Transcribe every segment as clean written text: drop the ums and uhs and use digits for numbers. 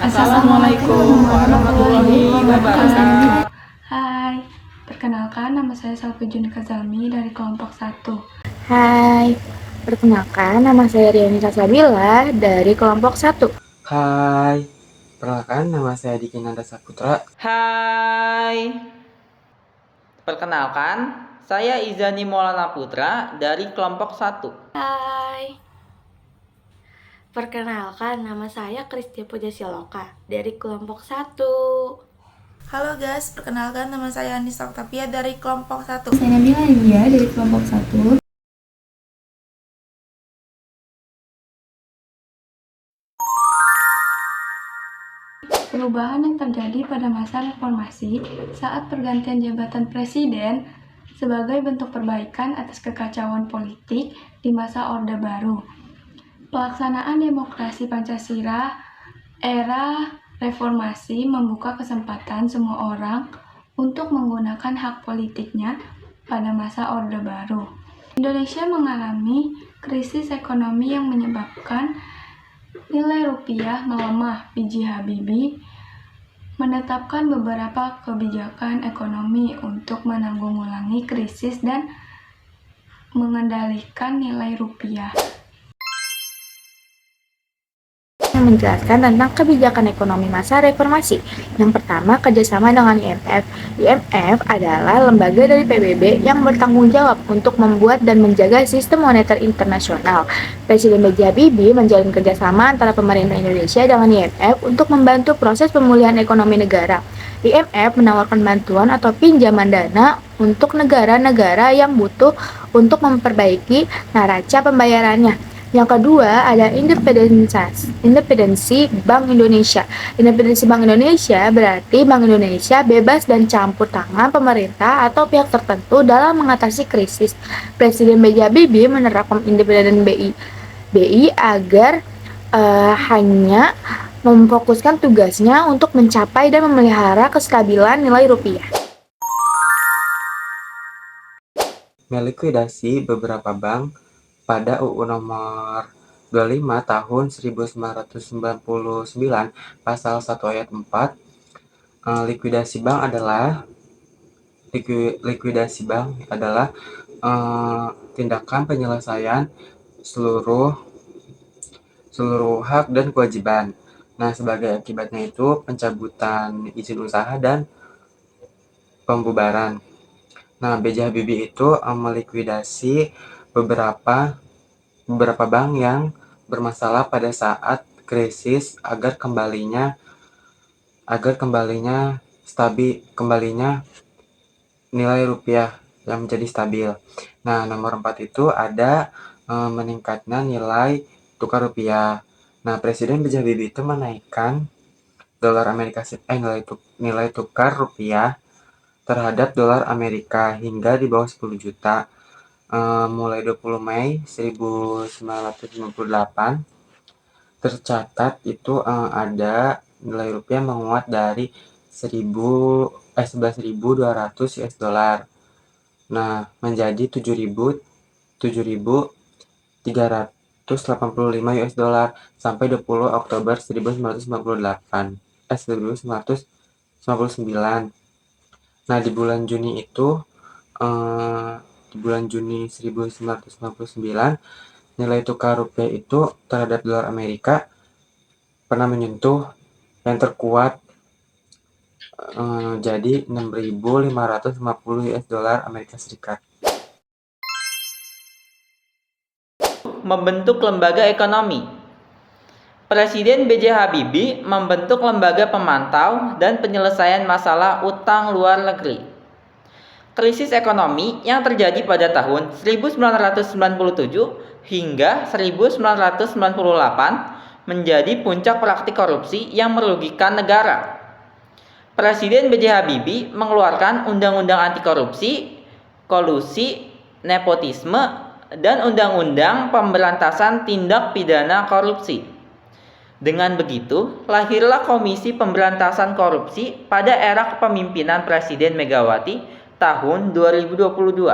Assalamualaikum warahmatullahi wabarakatuh. Hai, perkenalkan nama saya Salpijun Kazami dari kelompok 1. Hai, perkenalkan nama saya Riani Salsabila dari kelompok 1. Hai, perkenalkan nama saya Diki Nanda Saputra. Hai, perkenalkan saya Izani Maulana Putra dari kelompok 1. Hai, perkenalkan nama saya Kristia Pujasiloka dari kelompok 1. Halo guys, perkenalkan nama saya Anissa Oktavia dari kelompok 1. Saya Nabila India dari kelompok 1. Perubahan yang terjadi pada masa reformasi saat pergantian jabatan presiden sebagai bentuk perbaikan atas kekacauan politik di masa Orde Baru. Pelaksanaan demokrasi Pancasila era reformasi membuka kesempatan semua orang untuk menggunakan hak politiknya pada masa Orde Baru. Indonesia mengalami krisis ekonomi yang menyebabkan nilai rupiah melemah. B.J. Habibie menetapkan beberapa kebijakan ekonomi untuk menanggulangi krisis dan mengendalikan nilai rupiah. Menjelaskan tentang kebijakan ekonomi masa reformasi. Yang pertama, kerjasama dengan IMF. IMF adalah lembaga dari PBB yang bertanggung jawab untuk membuat dan menjaga sistem moneter internasional. Presiden B.J. Habibie menjalin kerjasama antara pemerintah Indonesia dengan IMF untuk membantu proses pemulihan ekonomi negara. IMF menawarkan bantuan atau pinjaman dana untuk negara-negara yang butuh untuk memperbaiki neraca pembayarannya. Yang kedua ada independensi Bank Indonesia. Independensi Bank Indonesia berarti Bank Indonesia bebas dan campur tangan pemerintah atau pihak tertentu dalam mengatasi krisis. Presiden B.J. Habibie menerapkan independen BI agar hanya memfokuskan tugasnya untuk mencapai dan memelihara kestabilan nilai rupiah. Melikuidasi beberapa bank pada UU nomor 25 tahun 1999 pasal 1 ayat 4. Likuidasi bank adalah tindakan penyelesaian seluruh hak dan kewajiban. Nah, sebagai akibatnya itu pencabutan izin usaha dan pembubaran. Nah, B.J. Habibie itu melikuidasi beberapa bank yang bermasalah pada saat krisis agar kembalinya nilai rupiah yang menjadi stabil. Nah, nomor 4 itu ada meningkatnya nilai tukar rupiah. Nah, Presiden B.J. Habibie itu menaikkan nilai tukar rupiah terhadap dolar Amerika hingga di bawah 10 juta mulai 20 Mei 1958. Tercatat itu ada nilai rupiah menguat dari 11.200 US dollar. Nah, menjadi 7.385 US dollar sampai 20 Oktober 1999. Nah, di bulan Juni 1999, nilai tukar rupiah itu terhadap dolar Amerika pernah menyentuh yang terkuat jadi 6.550 US dollar Amerika Serikat. Membentuk lembaga ekonomi. Presiden B.J. Habibie membentuk lembaga pemantau dan penyelesaian masalah utang luar negeri. Krisis ekonomi yang terjadi pada tahun 1997 hingga 1998 menjadi puncak praktik korupsi yang merugikan negara. Presiden B.J. Habibie mengeluarkan Undang-Undang Anti Korupsi, Kolusi, Nepotisme, dan Undang-Undang Pemberantasan Tindak Pidana Korupsi. Dengan begitu, lahirlah Komisi Pemberantasan Korupsi pada era kepemimpinan Presiden Megawati tahun 2022.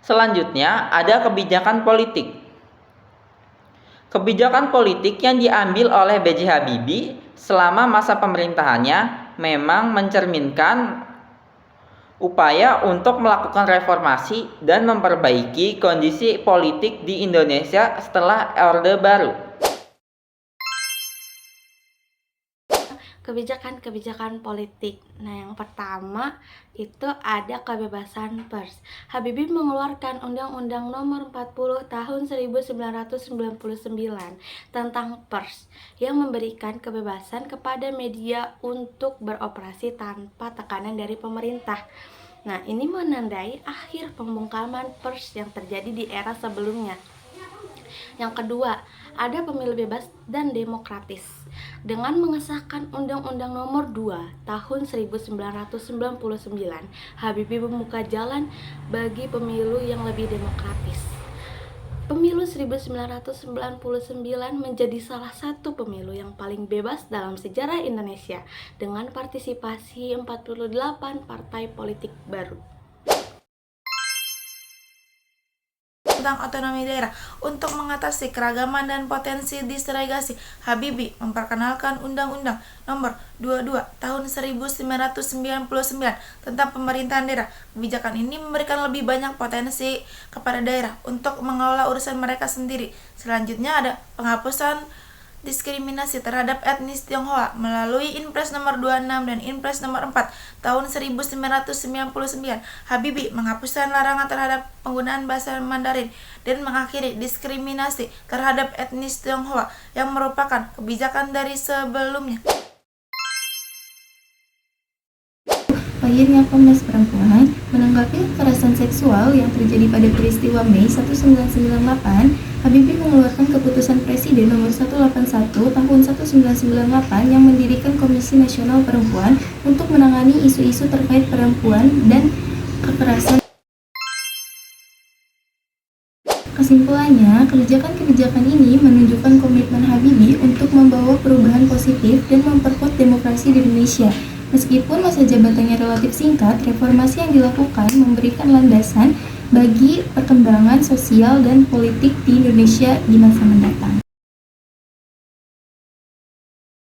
Selanjutnya, ada kebijakan politik. Kebijakan politik yang diambil oleh B.J. Habibie selama masa pemerintahannya memang mencerminkan upaya untuk melakukan reformasi dan memperbaiki kondisi politik di Indonesia setelah Orde Baru. Kebijakan-kebijakan politik. Nah, yang pertama itu ada kebebasan pers. Habibie mengeluarkan Undang-Undang Nomor 40 Tahun 1999 tentang pers yang memberikan kebebasan kepada media untuk beroperasi tanpa tekanan dari pemerintah. Nah, ini menandai akhir pembungkaman pers yang terjadi di era sebelumnya. Yang kedua, ada pemilu bebas dan demokratis. Dengan mengesahkan Undang-Undang Nomor 2 Tahun 1999, Habibie membuka jalan bagi pemilu yang lebih demokratis. Pemilu 1999 menjadi salah satu pemilu yang paling bebas dalam sejarah Indonesia dengan partisipasi 48 partai politik baru. Tentang otonomi daerah. Untuk mengatasi keragaman dan potensi disegregasi, Habibie memperkenalkan Undang-Undang Nomor 22 Tahun 1999 tentang pemerintahan daerah. Kebijakan ini memberikan lebih banyak potensi kepada daerah untuk mengelola urusan mereka sendiri. Selanjutnya ada penghapusan diskriminasi terhadap etnis Tionghoa melalui Inpres Nomor 26 dan Inpres Nomor 4 Tahun 1999. Habibie menghapuskan larangan terhadap penggunaan bahasa Mandarin dan mengakhiri diskriminasi terhadap etnis Tionghoa yang merupakan kebijakan dari sebelumnya. Akhirnya Komnas Perempuan menanggapi kekerasan seksual yang terjadi pada peristiwa Mei 1998, Habibie mengeluarkan keputusan Presiden Nomor 181 Tahun 1998 yang mendirikan Komisi Nasional Perempuan untuk menangani isu-isu terkait perempuan dan kekerasan. Kesimpulannya, kebijakan-kebijakan ini menunjukkan komitmen Habibie untuk membawa perubahan positif dan memperkuat demokrasi di Indonesia. Meskipun masa jabatannya relatif singkat, reformasi yang dilakukan memberikan landasan bagi perkembangan sosial dan politik di Indonesia di masa mendatang.